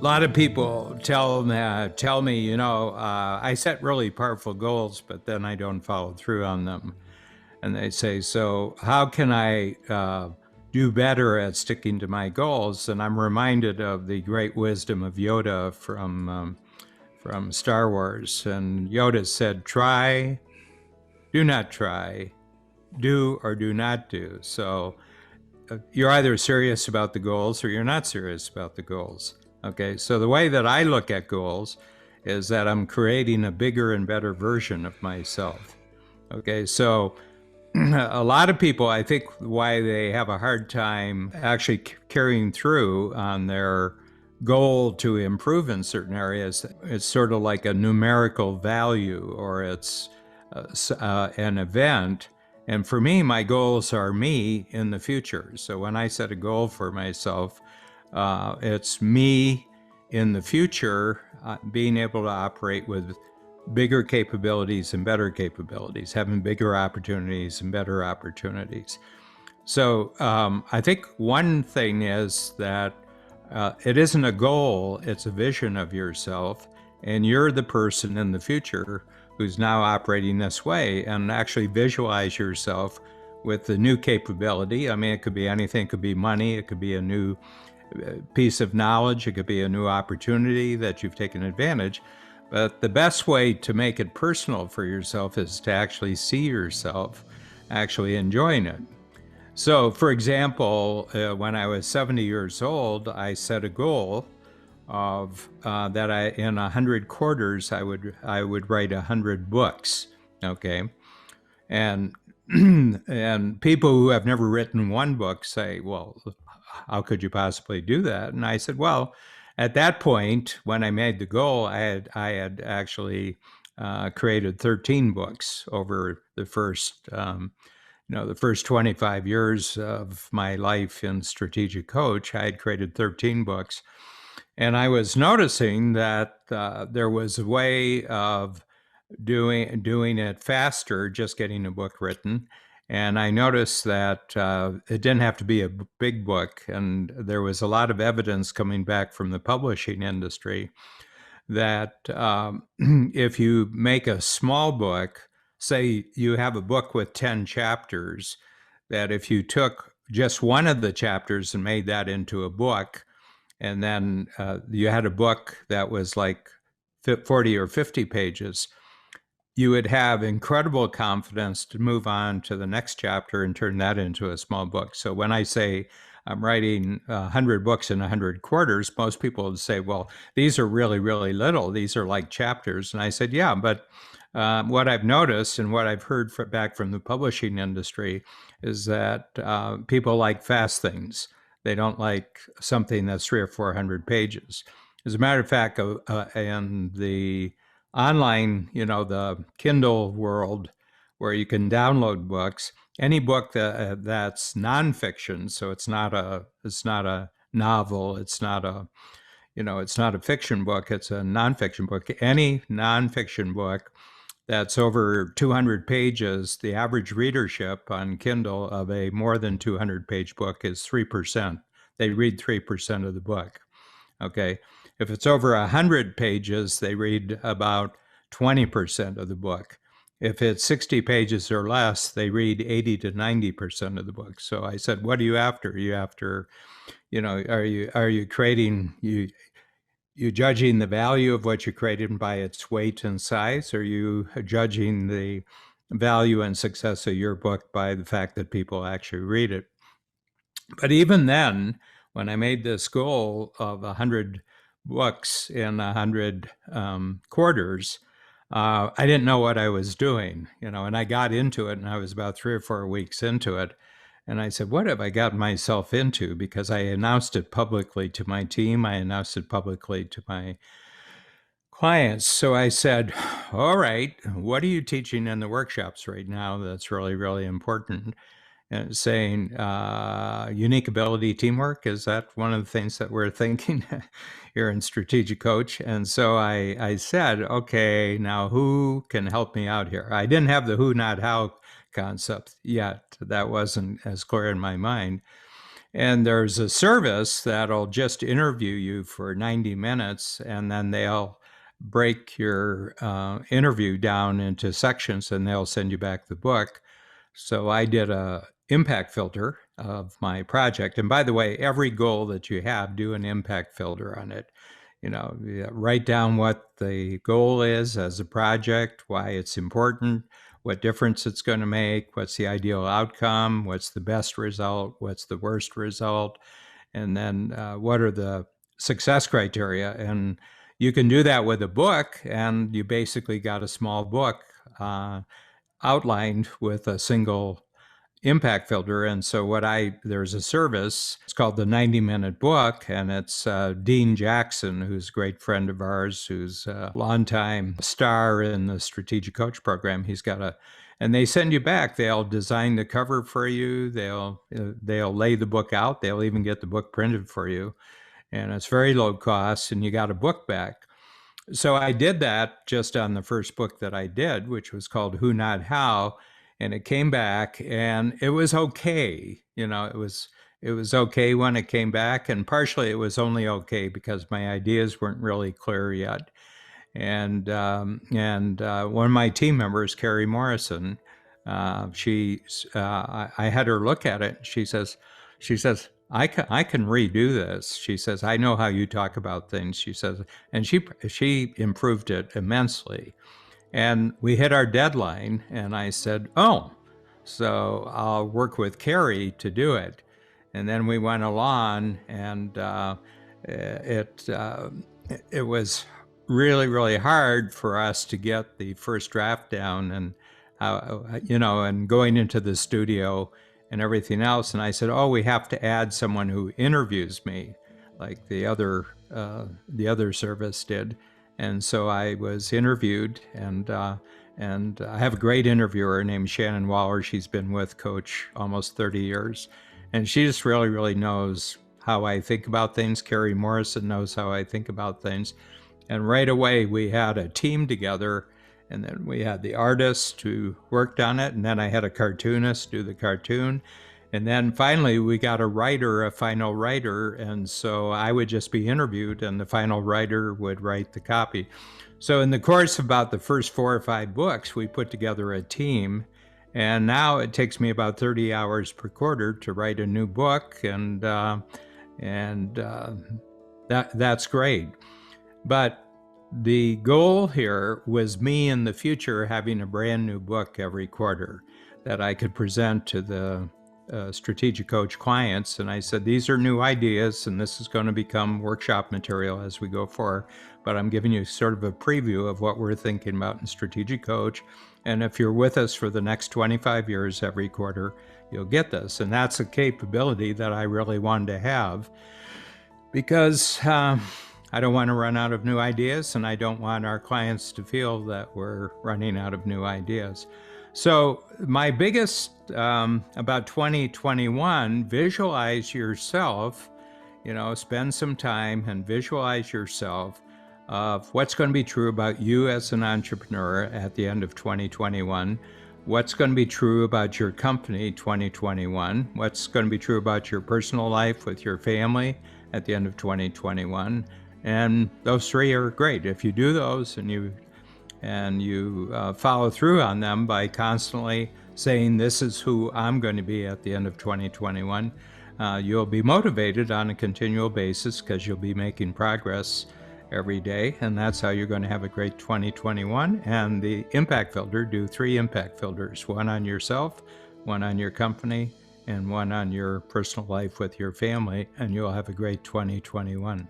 A lot of people tell me, I set really powerful goals, but then I don't follow through on them. And they say, so how can I do better at sticking to my goals? And I'm reminded of the great wisdom of Yoda from Star Wars. And Yoda said, try, do not try, do or do not do. So you're either serious about the goals or you're not serious about the goals. Okay, so the way that I look at goals is that I'm creating a bigger and better version of myself. Okay, so a lot of people, I think, why they have a hard time actually carrying through on their goal to improve in certain areas, it's sort of like a numerical value or it's an event. And for me, my goals are me in the future. So when I set a goal for myself, it's me in the future being able to operate with bigger capabilities and better capabilities, having bigger opportunities and better opportunities. So I think one thing is that it isn't a goal, it's a vision of yourself, and you're the person in the future who's now operating this way, and actually visualize yourself with the new capability. I mean, it could be anything. It could be money. It could be a new piece of knowledge. It could be a new opportunity that you've taken advantage. But the best way to make it personal for yourself is to actually see yourself actually enjoying it. So, for example, when I was 70 years old, I set a goal of that in 100 quarters I would write 100 books. Okay, and and people who have never written one book say, "Well, how could you possibly do that?" And I said, "Well, at that point, when I made the goal, I had actually created 13 books over the first." The first 25 years of my life in Strategic Coach, I had created 13 books. And I was noticing that there was a way of doing it faster, just getting a book written. And I noticed that it didn't have to be a big book. And there was a lot of evidence coming back from the publishing industry that if you make a small book, say you have a book with 10 chapters, that if you took just one of the chapters and made that into a book, and then you had a book that was like 40 or 50 pages, you would have incredible confidence to move on to the next chapter and turn that into a small book. So when I say I'm writing 100 books in 100 quarters, most people would say, well, these are really, really little. These are like chapters. And I said, yeah, but what I've noticed and what I've heard back from the publishing industry is that people like fast things. They don't like something that's 300 or 400 pages. As a matter of fact, in the online, the Kindle world, where you can download books, any book that's nonfiction, so it's not a novel, it's not a fiction book, it's a nonfiction book. Any nonfiction book that's over 200 pages, the average readership on Kindle of a more than 200-page book is 3%. They read 3% of the book. Okay. If it's over 100 pages, they read about 20% of the book. If it's 60 pages or less, they read 80 to 90% of the book. So I said, what are you after? Are you after, are you creating, you judging the value of what you created by its weight and size? Or are you judging the value and success of your book by the fact that people actually read it? But even then, when I made this goal of 100 books in 100 quarters, I didn't know what I was doing, and I got into it, and I was about 3 or 4 weeks into it. And I said, what have I gotten myself into? Because I announced it publicly to my team. I announced it publicly to my clients. So I said, all right, what are you teaching in the workshops right now that's really, really important? And saying unique ability teamwork, is that one of the things that we're thinking here in Strategic Coach? And so I said, okay, now who can help me out here? I didn't have the who, not how concept yet. That wasn't as clear in my mind. And there's a service that'll just interview you for 90 minutes, and then they'll break your interview down into sections, and they'll send you back the book. So I did a impact filter of my project. And by the way, every goal that you have, do an impact filter on it. Write down what the goal is as a project, why it's important, what difference it's going to make, what's the ideal outcome, what's the best result, what's the worst result, and then what are the success criteria. And you can do that with a book, and you basically got a small book outlined with a single impact filter. And so there's a service, it's called the 90-minute book, and it's Dean Jackson, who's a great friend of ours, who's a longtime star in the Strategic Coach program. And they send you back. They'll design the cover for you. They'll lay the book out. They'll even get the book printed for you. And it's very low cost, and you got a book back. So I did that just on the first book that I did, which was called Who Not How. And it came back, and it was okay. It was okay when it came back, and partially it was only okay because my ideas weren't really clear yet. And one of my team members, Carrie Morrison, I had her look at it. She says, I can redo this. She says, I know how you talk about things. She says, and she improved it immensely. And we hit our deadline, and I said, oh, so I'll work with Carrie to do it. And then we went along, and it was really, really hard for us to get the first draft down, and and going into the studio and everything else. And I said, oh, we have to add someone who interviews me, like the other service did. And so I was interviewed, and I have a great interviewer named Shannon Waller. She's been with Coach almost 30 years, and she just really, really knows how I think about things. Carrie Morrison knows how I think about things. And right away, we had a team together, and then we had the artist who worked on it, and then I had a cartoonist do the cartoon. And then finally, we got a final writer, and so I would just be interviewed, and the final writer would write the copy. So in the course of about the first 4 or 5 books, we put together a team, and now it takes me about 30 hours per quarter to write a new book, and that's great. But the goal here was me in the future having a brand new book every quarter that I could present to the Strategic Coach clients. And I said, these are new ideas, and this is going to become workshop material as we go forward. But I'm giving you sort of a preview of what we're thinking about in Strategic Coach. And if you're with us for the next 25 years every quarter, you'll get this. And that's a capability that I really wanted to have, because I don't want to run out of new ideas, and I don't want our clients to feel that we're running out of new ideas. So my biggest about 2021, visualize yourself, spend some time and visualize yourself of what's going to be true about you as an entrepreneur at the end of 2021, what's going to be true about your company 2021, what's going to be true about your personal life with your family at the end of 2021. And those 3 are great. If you do those and you follow through on them by constantly saying, this is who I'm going to be at the end of 2021, you'll be motivated on a continual basis because you'll be making progress every day. And that's how you're going to have a great 2021. And the impact filter, do 3 impact filters, 1 on yourself, 1 on your company, and 1 on your personal life with your family, and you'll have a great 2021.